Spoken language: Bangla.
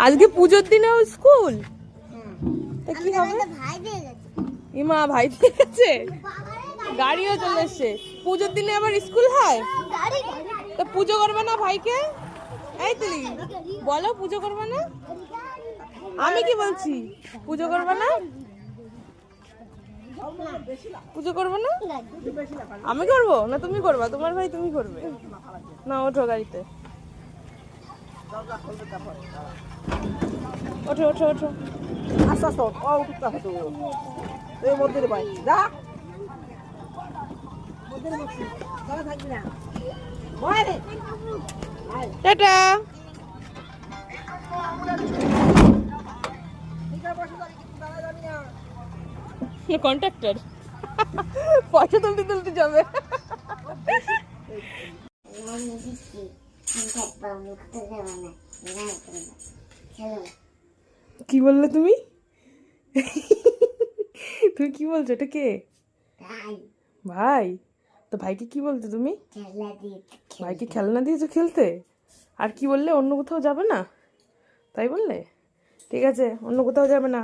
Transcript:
আজকে পুজোর দিনেও স্কুল? কি হবে? ইমা ভাই দিয়ে গেছে, গাড়িও চলে এসছে। পুজোর দিনে আবার স্কুল হয়? তো পুজো করবে না ভাইকে? এই তুই বলো, পুজো করবে না? আমি কি বলছি, পুজো করবে না? পুজো করবে না? আমি করবো না তুমি করবা? তোমার ভাই তুমি করবে না? ওঠো গাড়িতে, ওঠো ওঠো ওঠো। আস্তে আস্তে ও উঠতে হবে তো এই মধ্যে ভাই যা মধ্যে বসি দাঁড়া থাকবি না ভয় রে টাটা। কন্ট্রাক্টর পয়সা তুলতে তুলতে যাবে। কি বললে তুমি? তুমি কি বলছো? এটা কে? ভাই? তো ভাইকে কি বলছো তুমি? ভাইকে খেলনা দিয়েছো খেলতে? আর কি বললে, অন্য কোথাও যাবে না তাই বললে? ঠিক আছে, অন্য কোথাও যাবে না।